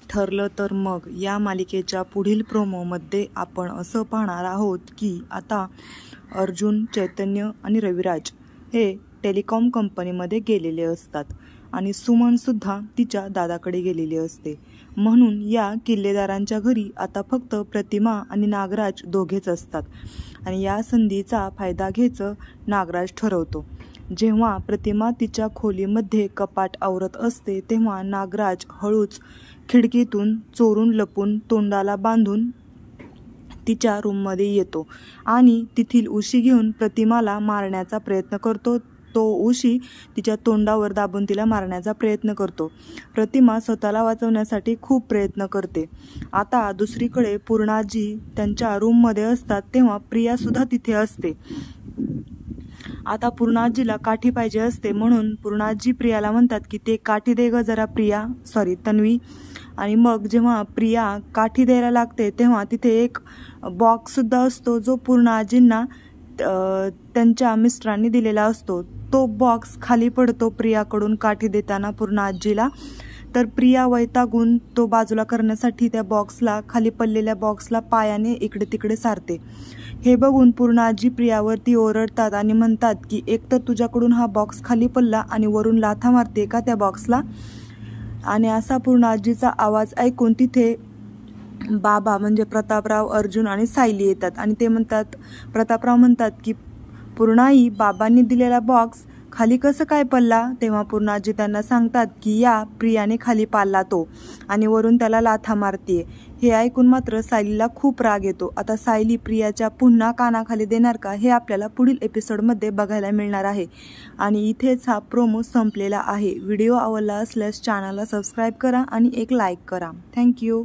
ठरलं तर मग या मालिकेच्या पुढील प्रोमोमध्ये आपण असं पाहणार आहोत की आता अर्जुन, चैतन्य आणि रविराज हे टेलिकॉम कंपनीमध्ये गेलेले असतात आणि सुमनसुद्धा तिच्या दादाकडे गेलेली असते. म्हणून या किल्लेदारांच्या घरी आता फक्त प्रतिमा आणि नागराज दोघेच असतात आणि या संधीचा फायदा घ्यायचं नागराज ठरवतो. जेव्हा प्रतिमा तिच्या खोलीमध्ये कपाट आवरत असते तेव्हा नागराज हळूच खिडकीतून चोरून लपून तोंडाला बांधून तिच्या रूममध्ये येतो आणि तेथील उशी घेऊन प्रतिमाला मारण्याचा प्रयत्न करतो. तो उशी तिच्या तोंडावर दाबून तिला मारण्याचा प्रयत्न करतो. प्रतिमा स्वतःला वाचवण्यासाठी खूप प्रयत्न करते. आता दुसरीकडे पूर्णाजी त्यांच्या रूममध्ये असतात तेव्हा प्रियासुद्धा तिथे असते. आता पूर्णाजीला काठी पाहिजे असते म्हणून पूर्णाजी प्रियाला म्हणतात की ते काठी दे ग जरा तन्वी. आणि मग जेव्हा प्रिया काठी द्यायला लागते तेव्हा तिथे एक बॉक्ससुद्धा असतो जो पूर्णाजींना त्यांच्या मिस्टरांनी दिलेला असतो. तो बॉक्स खाली पडतो प्रियाकडून काठी देताना पूर्णाजीला. तर प्रिया वैतागून तो बाजूला करण्यासाठी त्या बॉक्सला खाली पडलेल्या बॉक्सला पायाने इकडे तिकडे सारते. हे बघून पूर्णाजी प्रियावरती ओरडतात आणि म्हणतात की एकतर तुझ्याकडून हा बॉक्स खाली पडला आणि वरून लाथा मारते का त्या बॉक्सला. आणि असा पूर्णाजीचा आवाज ऐकून तिथे बाबा म्हणजे प्रतापराव, अर्जुन आणि सायली येतात आणि ते म्हणतात, प्रतापराव म्हणतात की पूर्णाई, बाबांनी दिलेला बॉक्स खाली कसं काय पडला. तेव्हा पूर्णाजी त्यांना सांगतात की या प्रियाने खाली पाडला तो आणि वरून त्याला लाथा मारतीये. हे ऐकून मात्र सायलीला खूप राग येतो. आता सायली प्रियाच्या पुन्हा कानाखाली देणार का हे आपल्याला पुढील एपिसोडमध्ये बघायला मिळणार आहे. आणि इथेच हा प्रोमो संपलेला आहे. व्हिडिओ आवडला असल्यास चॅनलला सबस्क्राईब करा आणि एक लाईक करा. थँक्यू.